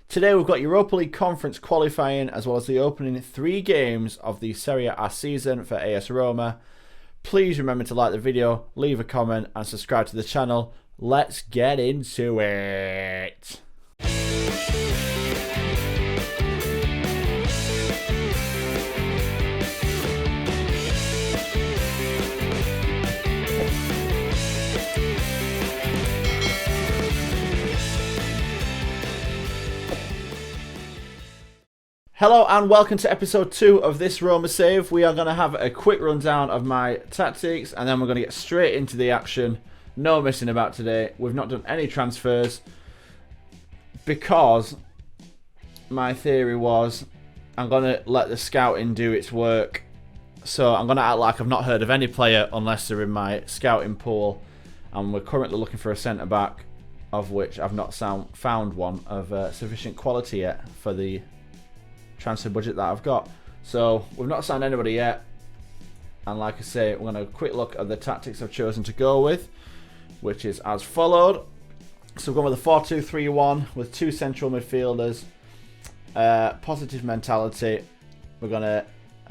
Today we've got Europa League Conference qualifying as well as the opening 3 games of the Serie A season for AS Roma. Please remember to like the video, leave a comment and subscribe to the channel. Let's get into it. Hello and welcome to episode 2 of this Roma save. We are going to have a quick rundown of my tactics and then we're going to get straight into the action. No messing about today. We've not done any transfers because my theory was I'm going to let the scouting do its work. So I'm going to act like I've not heard of any player unless they're in my scouting pool. And we're currently looking for a centre back, of which I've not found one of sufficient quality yet for the transfer budget that I've got. So we've not signed anybody yet, and like I say, we're going to have a quick look at the tactics I've chosen to go with, which is as followed. So we're going with a 4-2-3-1 with 2 central midfielders, positive mentality. We're going to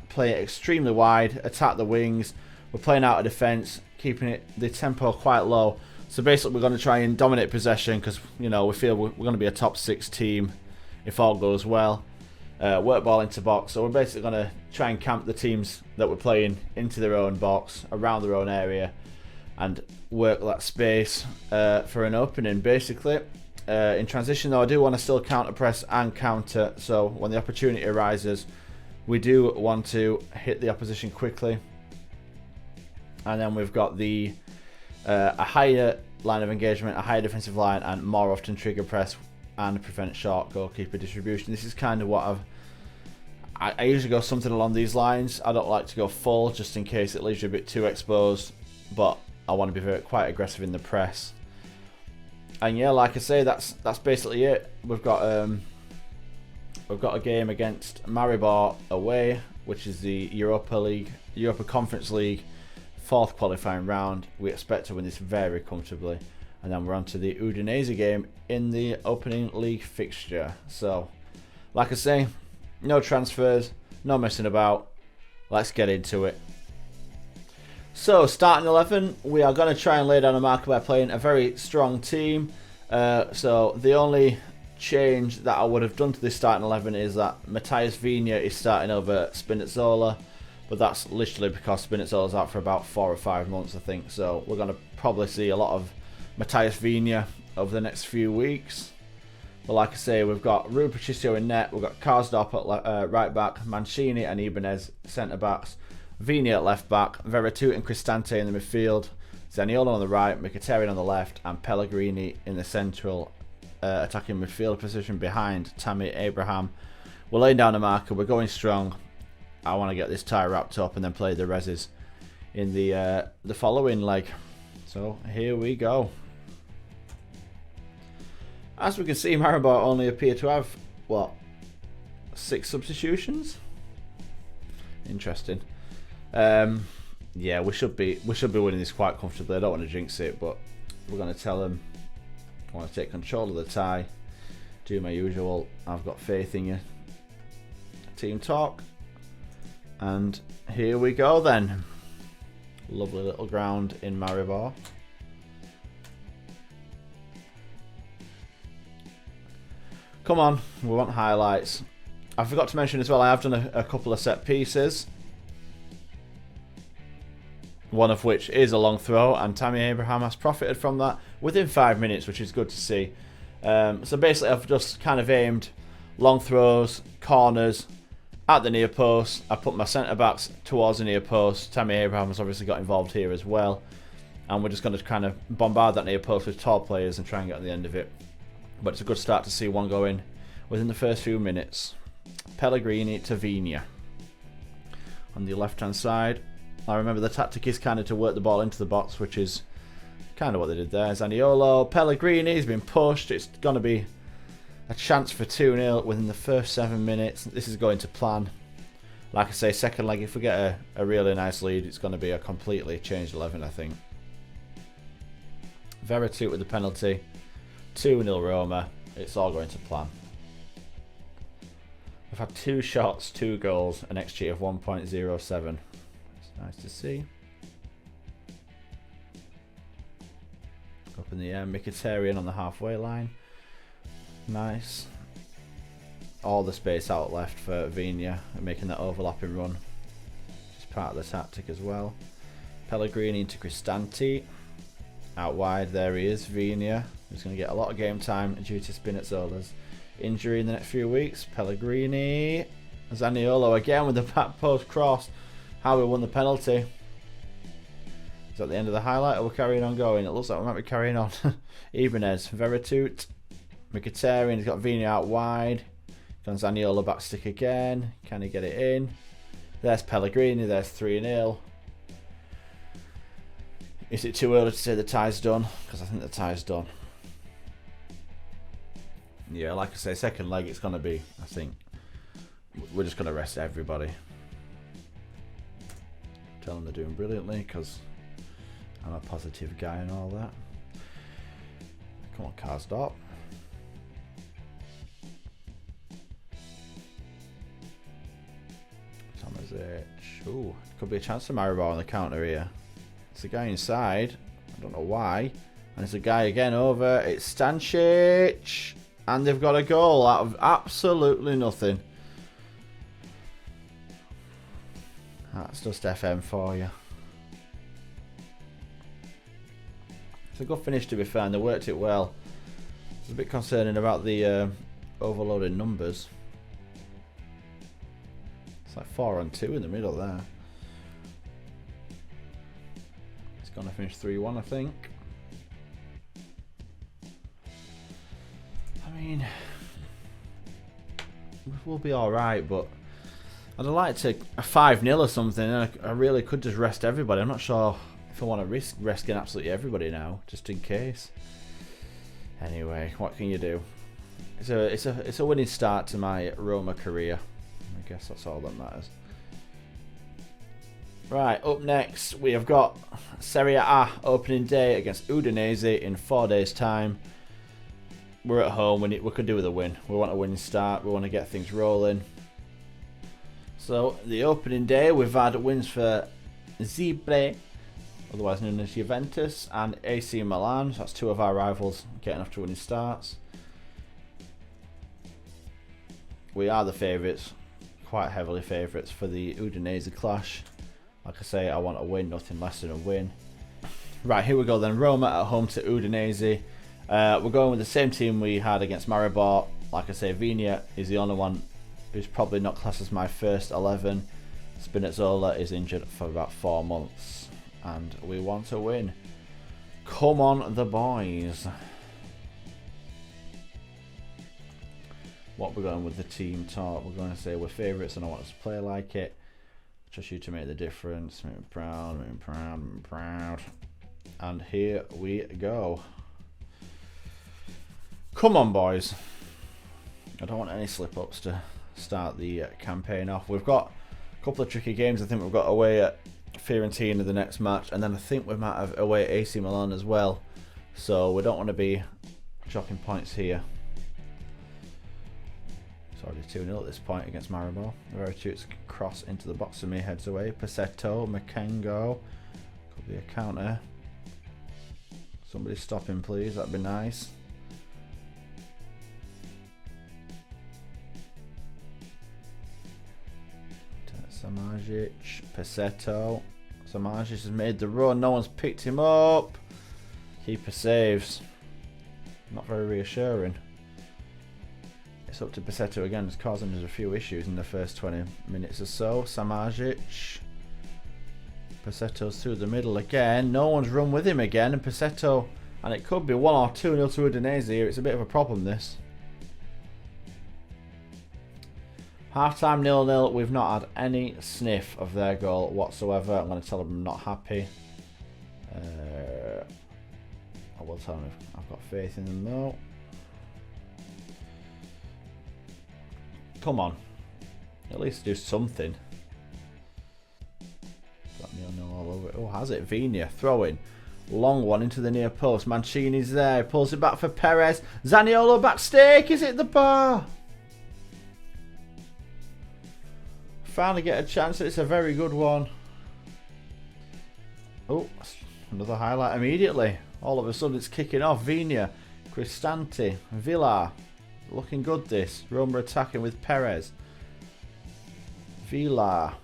play it extremely wide, attack the wings. We're playing out of defence, keeping the tempo quite low. So basically we're going to try and dominate possession because, you know, we feel we're going to be a top 6 team if all goes well. Work ball into box, so we're basically going to try and camp the teams that we're playing into their own box, around their own area, and work that space for an opening basically. In transition though, I do want to still counter press and counter, so when the opportunity arises we do want to hit the opposition quickly. And then we've got the a higher line of engagement, a higher defensive line, and more often trigger press and prevent short goalkeeper distribution. This is kind of what I usually go something along these lines. I don't like to go full just in case it leaves you a bit too exposed, but I want to be quite aggressive in the press. And yeah, like I say, that's basically it. We've got a game against Maribor away, which is the Europa Conference League 4th qualifying round. We expect to win this very comfortably. And then we're on to the Udinese game in the opening league fixture. So, like I say, no transfers, no messing about. Let's get into it. So, starting 11, we are going to try and lay down a marker by playing a very strong team. So, the only change that I would have done to this starting 11 is that Matthias Vigna is starting over Spinazzola. But that's literally because Spinazzola's out for about 4 or 5 months, I think. So, we're going to probably see a lot of Matthias Vigna over the next few weeks. But like I say, we've got Rui Patricio in net, we've got Karsdorp at right back, Mancini and Ibanez centre backs, Vigna at left back, Veretout and Cristante in the midfield, Zaniolo on the right, Mkhitaryan on the left, and Pellegrini in the central attacking midfield position behind Tammy Abraham. We're laying down a marker, we're going strong. I want to get this tie wrapped up and then play the reses in the following leg. So here we go. As we can see, Maribor only appear to have, what, 6 substitutions? Interesting. Yeah, we should be winning this quite comfortably. I don't want to jinx it, but we're going to tell them I want to take control of the tie. Do my usual, I've got faith in you. Team talk. And here we go then. Lovely little ground in Maribor. Come on, we want highlights. I forgot to mention as well, I have done a couple of set pieces. One of which is a long throw, and Tammy Abraham has profited from that within 5 minutes, which is good to see. So basically I've just kind of aimed long throws, corners, at the near post. I put my centre backs towards the near post. Tammy Abraham has obviously got involved here as well. And we're just going to kind of bombard that near post with tall players and try and get on the end of it. But it's a good start to see one go in within the first few minutes. Pellegrini to Vigna. On the left hand side, I remember the tactic is kind of to work the ball into the box, which is kind of what they did there. Zaniolo, Pellegrini, he's been pushed. It's going to be a chance for 2-0 within the first 7 minutes. This is going to plan. Like I say, second leg, if we get a really nice lead, it's going to be a completely changed 11, I think. Veretout with the penalty. 2-0 Roma. It's all going to plan. I've had 2 shots, 2 goals, an XG of 1.07. It's nice to see. Up in the air, Mkhitaryan on the halfway line. Nice. All the space out left for Vinia and making that overlapping run. Just part of the tactic as well. Pellegrini into Cristante. Out wide, there he is, Vinia. He's going to get a lot of game time due to Spinazzola's injury in the next few weeks. Pellegrini. Zaniolo again with the back post cross. How we won the penalty. Is that the end of the highlight or we're carrying on going? It looks like we might be carrying on. Ibanez, Veretout. Mkhitaryan, he's got Vinia out wide. Got Zaniolo back stick again. Can he get it in? There's Pellegrini, there's 3-0. Is it too early to say the tie's done? Because I think the tie's done. Yeah, like I say, second leg it's going to be, I think, we're just going to rest everybody. Tell them they're doing brilliantly because I'm a positive guy and all that. Come on, car stop. Tomazic. Ooh, could be a chance for Maribor on the counter here. It's a guy inside. I don't know why. And it's a guy again over. It's Stančić. And they've got a goal out of absolutely nothing. That's just FM for you. It's a good finish to be fair, and they worked it well. It's a bit concerning about the overloaded numbers. It's like 4-on-2 in the middle there. It's going to finish 3-1, I think. I mean, we'll be alright, but I'd like to a 5-0 or something, and I really could just rest everybody. I'm not sure if I want to risk resting absolutely everybody now, just in case. Anyway, what can you do? It's a winning start to my Roma career. I guess that's all that matters. Right, up next we have got Serie A opening day against Udinese in 4 days' time. We're at home. We could do with a win. We want a winning start. We want to get things rolling. So the opening day we've had wins for Zibre, otherwise known as Juventus, and AC Milan. So that's 2 of our rivals getting off to winning starts. We are the favourites, quite heavily favourites for the Udinese clash. Like I say, I want a win, nothing less than a win. Right, here we go then. Roma at home to Udinese. We're going with the same team we had against Maribor. Like I say, Vinia is the only one who's probably not classed as my first 11. Spinazzola is injured for about 4 months. And we want to win. Come on, the boys. What we're going with the team talk. We're going to say we're favourites and I want us to play like it. Trust you to make the difference. Make me proud, make me proud, make me proud. And here we go. Come on, boys. I don't want any slip-ups to start the campaign off. We've got a couple of tricky games. I think we've got away at Fiorentina the next match, and then I think we might have away at AC Milan as well. So we don't want to be dropping points here. It's already 2-0 at this point against Maribor. Veretout cross into the box for me, heads away. Passetto, Makengo. Could be a counter. Somebody stop him, please. That'd be nice. Samajic, Passetto. Samajic has made the run. No one's picked him up. Keeper saves. Not very reassuring. It's up to Passetto again. It's causing us a few issues in the first 20 minutes or so. Samajic. Passetto's through the middle again. No one's run with him again. And Passetto, and it could be 1 or 2-0 to Udinese here. It's a bit of a problem, this. Half-time 0-0. We've not had any sniff of their goal whatsoever. I'm going to tell them I'm not happy. I will tell them I've got faith in them though. Come on. At least do something. Got 0-0 all over it. Oh, has it? Vinia throwing. Long one into the near post. Mancini's there. Pulls it back for Perez. Zaniolo back stake. Is it the bar? finally get a chance. It's a very good one. Oh, another highlight immediately. All of a sudden it's kicking off. Vigna, Cristante, Villar. Looking good this. Roma attacking with Perez. Villar.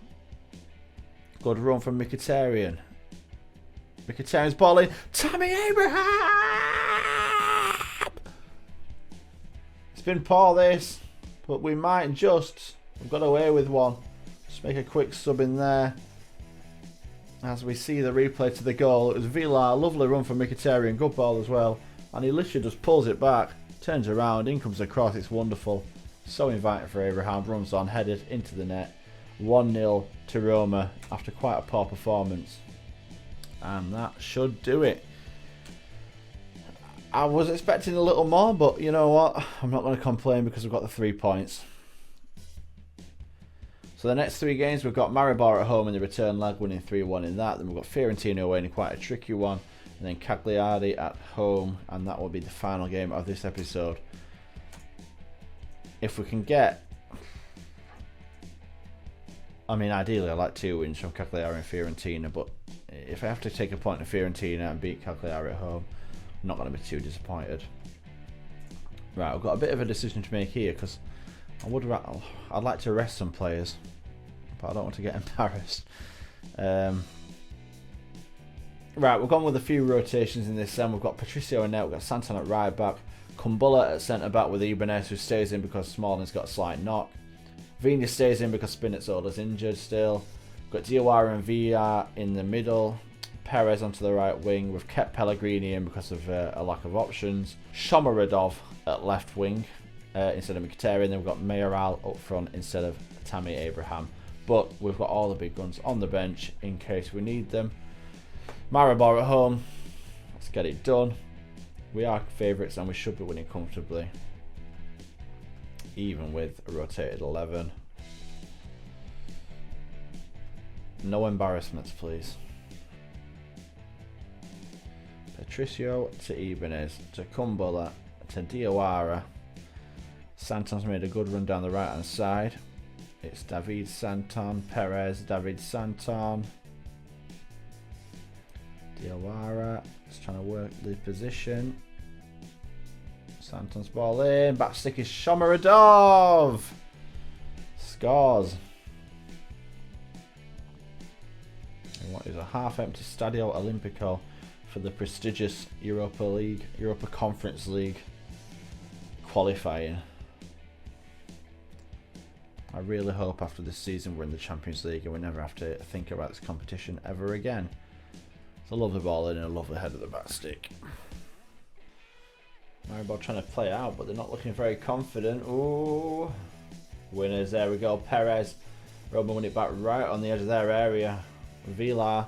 Good run from Mkhitaryan. Mkhitaryan's ball in. Tammy Abraham! It's been poor this, but we might just. We've got away with one. Just make a quick sub in there. As we see the replay to the goal, it was Villar. Lovely run from Mkhitaryan. Good ball as well. And he literally just pulls it back. Turns around. In comes the cross. It's wonderful. So inviting for Abraham. Runs on. Headed into the net. 1-0 to Roma after quite a poor performance. And that should do it. I was expecting a little more, but you know what? I'm not going to complain because we've got the 3 points. So the next 3 games, we've got Maribor at home in the return leg, winning 3-1 in that. Then we've got Fiorentina away in quite a tricky one. And then Cagliari at home, and that will be the final game of this episode. If we can get... I mean, ideally I'd like 2 wins from Cagliari and Fiorentina, but if I have to take a point to Fiorentina and beat Cagliari at home, I'm not going to be too disappointed. Right, I've got a bit of a decision to make here, because I'd like to rest some players, but I don't want to get embarrassed. Right, we've gone with a few rotations in this. We've got Patricio in there, we've got Santon at right back, Kumbulla at centre back with Ibanez, who stays in because Smalling's got a slight knock. Vigna stays in because Spinazzola's injured still. We've got Diawara and Villar in the middle. Perez onto the right wing. We've kept Pellegrini in because of a lack of options. Shomurodov at left wing instead of Mkhitaryan. Then we've got Mayoral up front instead of Tammy Abraham. But we've got all the big guns on the bench in case we need them. Maribor at home. Let's get it done. We are favourites and we should be winning comfortably, even with a rotated 11. No embarrassments, please. Patricio to Ibanez, to Kumbulla, to Diawara. Santon's made a good run down the right hand side. It's David Santon, Perez, David Santon. Diawara is trying to work the position. Santon's ball in. Back stick is Shomurodov. Scores. And what is a half-empty Stadio Olimpico for the prestigious Europa Conference League qualifying. I really hope after this season we're in the Champions League and we never have to think about this competition ever again. It's a lovely ball in and a lovely head of the back stick. Maribor trying to play out, but they're not looking very confident. Ooh. Winners, there we go. Perez. Roma win it back right on the edge of their area. Villar.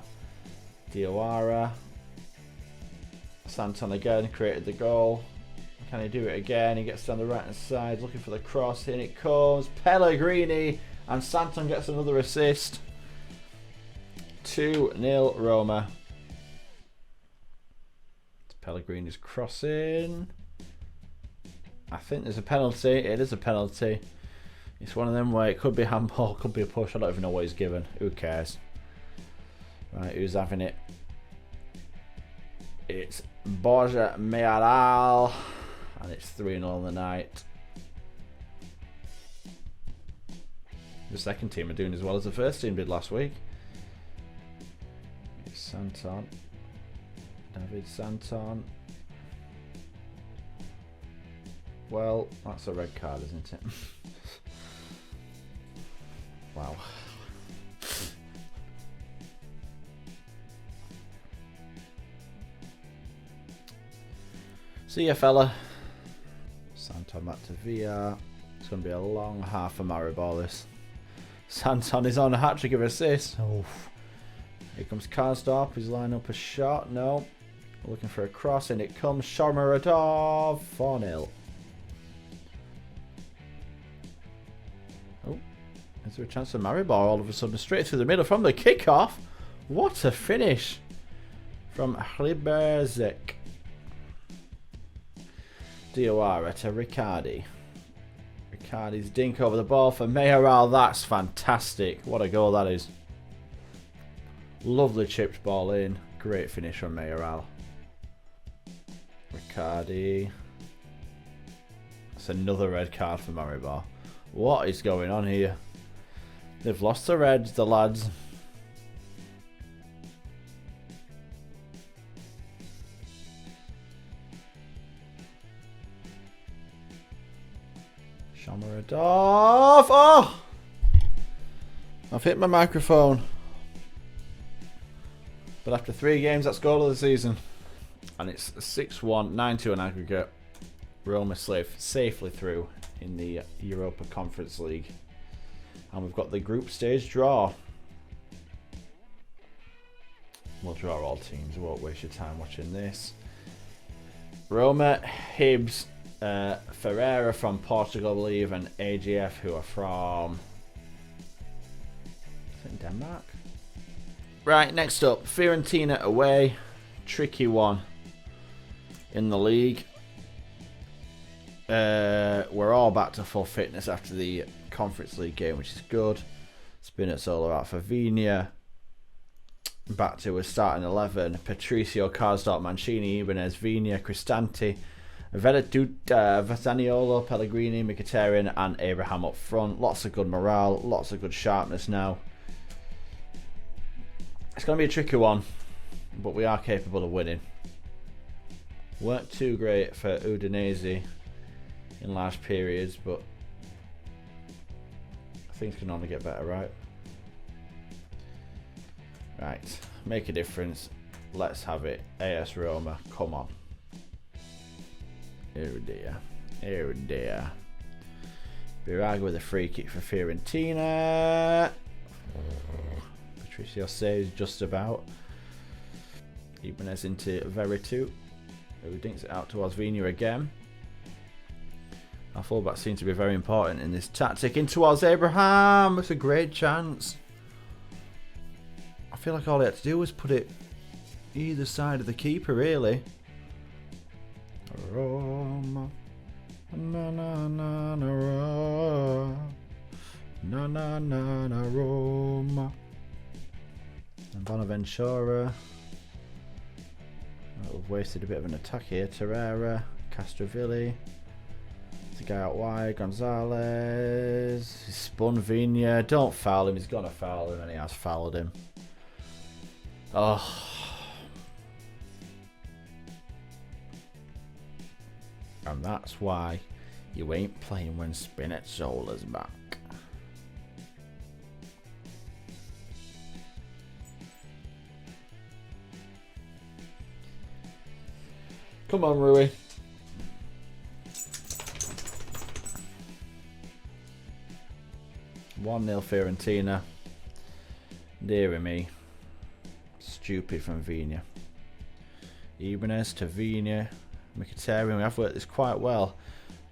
Diawara. Santon again created the goal. Can he do it again? He gets down the right hand side looking for the cross. In it comes. Pellegrini. And Santon gets another assist. 2-0 Roma. Pellegrini's crossing. I think there's a penalty. It is a penalty. It's one of them where it could be handball, could be a push. I don't even know what he's given. Who cares? Right, who's having it? It's Borja Mayoral. And it's 3-0 on the night. The second team are doing as well as the first team did last week. It's Santon. David Santon. Well, that's a red card, isn't it? Wow. See ya, fella. Santon back to VR. It's going to be a long half for Maribor this. Santon is on a hat-trick of assists. Oh. Here comes Karsdorp. He's lining up a shot. No. Looking for a cross, and it comes. Shomurodov. 4-0. Oh. Is there a chance for Maribor all of a sudden? Straight through the middle from the kickoff. What a finish from Hriberzek. Diawara to Riccardi. Cardi's dink over the ball for Mayoral. That's fantastic. What a goal that is. Lovely chipped ball in. Great finish from Mayoral. Riccardi. That's another red card for Maribor. What is going on here? They've lost the reds, the lads. Shomurodov. Oh! I've hit my microphone. But after 3 games, that's goal of the season. And it's 6-1, 9-2 in aggregate. Roma safely through in the Europa Conference League. And we've got the group stage draw. We'll draw all teams. We won't waste your time watching this. Roma, Hibs, Ferreira from Portugal, I believe, and AGF, who are from... I think Denmark? Right, next up, Fiorentina away. Tricky one in the league. We're all back to full fitness after the Conference League game, which is good. Spinazzola out for Vigna. Back to a starting 11. Patricio, Karsdorp, Mancini, Ibanez, Vigna, Cristante, Venetuta, Zaniolo, Pellegrini, Mkhitaryan and Abraham up front. Lots of good morale, lots of good sharpness now. It's going to be a tricky one, but we are capable of winning. Weren't too great for Udinese in large periods, but things can only get better, right? Right, make a difference. Let's have it. AS Roma, come on. Oh dear. Oh dear. Biraga with a free kick for Fiorentina. Patricio saves just about. Ibanez into Veretout, who dinks it out towards Vigna again. Our fullbacks seem to be very important in this tactic. In towards Abraham. It's a great chance. I feel like all he had to do was put it either side of the keeper, really. Roma. Na na na na Roma. Na na na na Roma. And Bonaventura. We've wasted a bit of an attack here. Torreira, Castrovilli. The guy out wide, Gonzalez. He's spun Vigna. Don't foul him. He's gonna foul him, and he has fouled him. Oh. And that's why you ain't playing when Spinazzola's back. Come on, Rui. One 0 Fiorentina. Dear me. Stupid from Vigna. Ibanez to Vigna. Mkhitaryan. We have worked this quite well.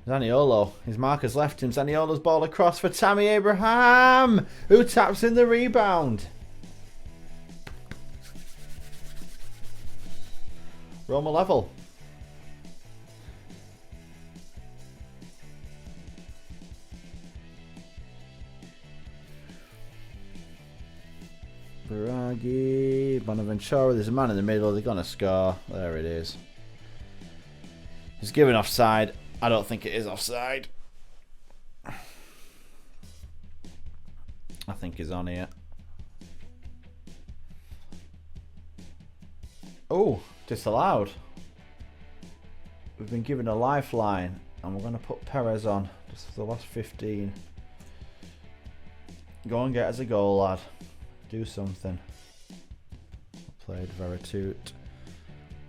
Zaniolo. His marker's left him. Zaniolo's ball across for Tammy Abraham, who taps in the rebound. Roma level. Biraghi, Bonaventura, there's a man in the middle, they're going to score. There it is. He's given offside. I don't think it is offside. I think he's on here. Oh, disallowed. We've been given a lifeline and we're going to put Perez on just for the last 15. Go and get us a goal, lad. Do something. Played Veretout.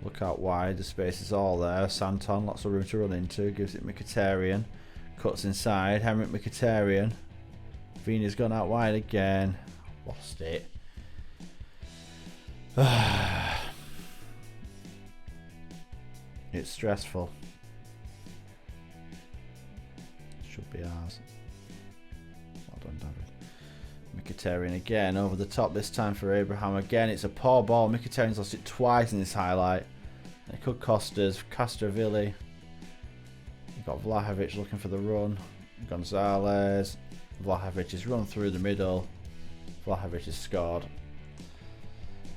Look out wide, the space is all there. Santon, lots of room to run into. Gives it Mkhitaryan. Cuts inside. Henrik Mkhitaryan. Vigna's gone out wide again. Lost it. It's stressful. Should be ours. Well done, David. Mkhitaryan again over the top, this time for Abraham again. It's a poor ball. Mkhitaryan's lost it twice in this highlight. It could cost us. Castrovilli. You've got Vlahovic looking for the run. Gonzalez. Vlahovic has run through the middle. Vlahovic has scored.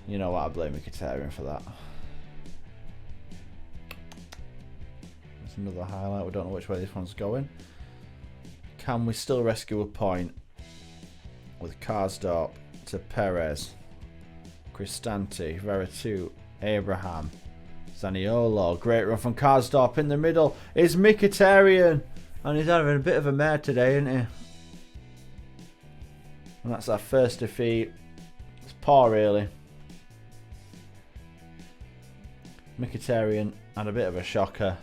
You know what? I blame Mkhitaryan for that. There's another highlight. We don't know which way this one's going. Can we still rescue a point with Karsdorp to Perez, Cristante, Veretout, Abraham, Zaniolo. Great run from Karsdorp in the middle. It's Mkhitaryan, and he's having a bit of a mare today, isn't he? And that's our first defeat. It's poor, really. Mkhitaryan had a bit of a shocker.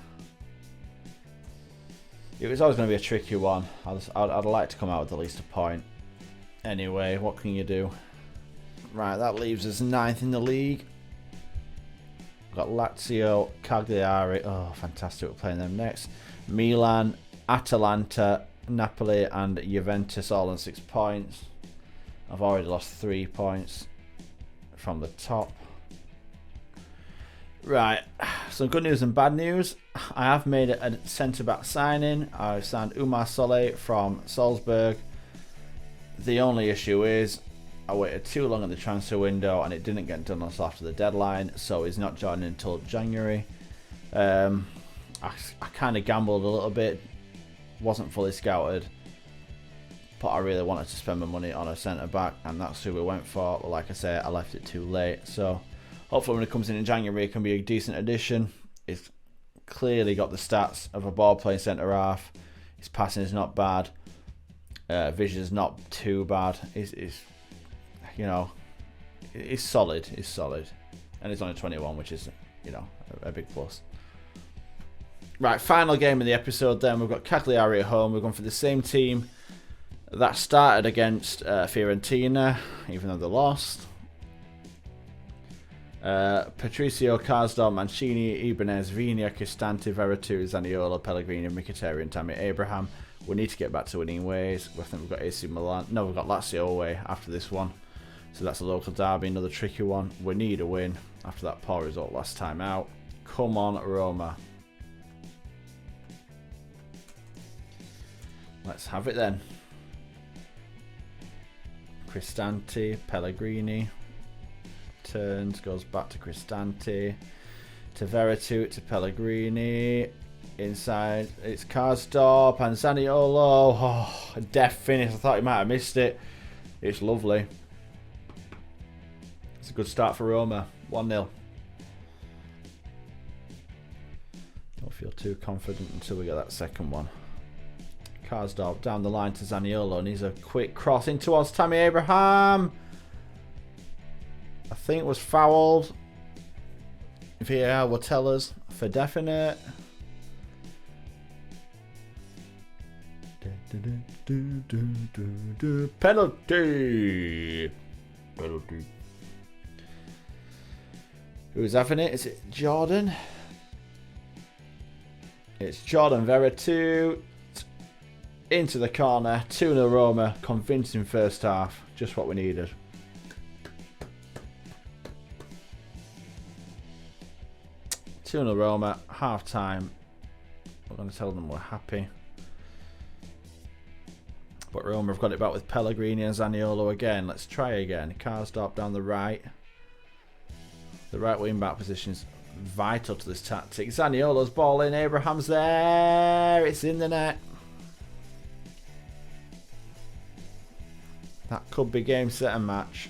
It was always going to be a tricky one. I'd like to come out with at least a point. Anyway, what can you do? Right, that leaves us 9th in the league. We've got Lazio, Cagliari. Oh, fantastic. We're playing them next. Milan, Atalanta, Napoli and Juventus all on 6 points. I've already lost 3 points from the top. Right, some good news and bad news. I have made a centre-back signing. I've signed Umar Solé from Salzburg. The only issue is I waited too long at the transfer window and it didn't get done until after the deadline, so he's not joining until January. I kind of gambled a little bit, wasn't fully scouted, but I really wanted to spend my money on a centre-back, and that's who we went for. But like I say, I left it too late, so hopefully when it comes in January it can be a decent addition. He's clearly got the stats of a ball-playing centre-half. His passing is not bad. Vision's not too bad. He's you know, he's solid. He's solid, and he's only 21, which is, you know, a big plus. Right, final game of the episode. Then we've got Cagliari at home. We're going for the same team that started against Fiorentina, even though they lost. Patricio, Karsdorp, Mancini, Ibanez, Vigna, Cristante, Veretout, Zaniolo, Pellegrini, Mkhitaryan, Tammy Abraham. We need to get back to winning ways. I think we've got AC Milan. No, we've got Lazio away after this one. So that's a local derby, another tricky one. We need a win after that poor result last time out. Come on, Roma. Let's have it then. Cristante, Pellegrini. Turns, goes back to Cristante. To Veretout, to Pellegrini. Inside, it's Karsdorp and Zaniolo. Oh, a death finish. I thought he might have missed it. It's lovely. It's a good start for Roma. 1-0. Don't feel too confident until we get that second one. Karsdorp down the line to Zaniolo, and he's a quick cross in towards Tammy Abraham. I think it was fouled. VAR will tell us for definite. Penalty. Who's having it? Is it Jordan? It's Jordan Veretout. Into the corner. 2-0 Roma. Convincing first half. Just what we needed. Roma. Half time. We're going to tell them we're happy. But Roma have got it back with Pellegrini and Zaniolo again. Let's try again. Karsdorp down the right. The right wing back position is vital to this tactic. Zaniolo's ball in. Abraham's there. It's in the net. That could be game, set and match.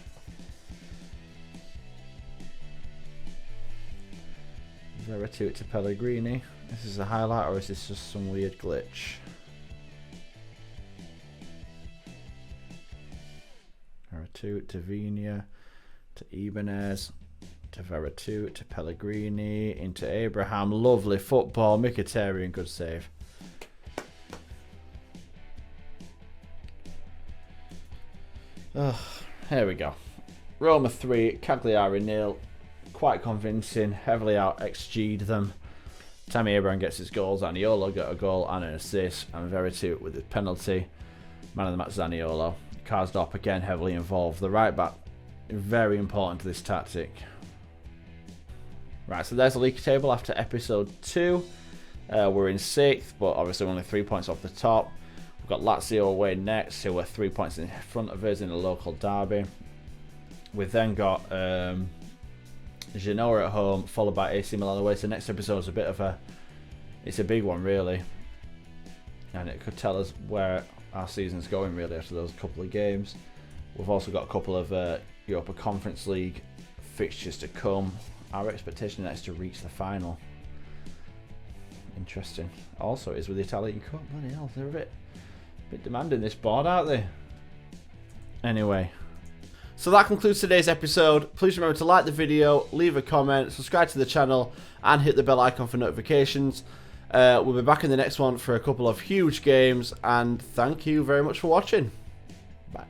Veretout to Pellegrini. This is a highlight, or is this just some weird glitch? Veretout to Vigna, to Ibanez, to Veretout, to Pellegrini, into Abraham. Lovely football. Mkhitaryan, good save. Here we go. Roma 3, Cagliari 0. Quite convincing. Heavily out XG'd them. Tammy Abraham gets his goals. Zaniolo got a goal and an assist. And Veretout with his penalty. Man of the match, Zaniolo. Karsdorp again heavily involved. The right back, very important to this tactic. Right, so there's the league table after episode 2. We're in 6th, but obviously only 3 points off the top. We've got Lazio away next, who are 3 points in front of us in a local derby. We've then got Genoa at home, followed by AC Milan away. So next episode is a bit of it's a big one really, and it could tell us where our season's going really after those couple of games. We've also got a couple of Europa Conference League fixtures to come. Our expectation is to reach the final. Interesting. Also, it is with the Italian Cup. Bloody hell, they're a bit demanding this board, aren't they? Anyway, so that concludes today's episode. Please remember to like the video, leave a comment, subscribe to the channel, and hit the bell icon for notifications. We'll be back in the next one for a couple of huge games, and thank you very much for watching. Bye.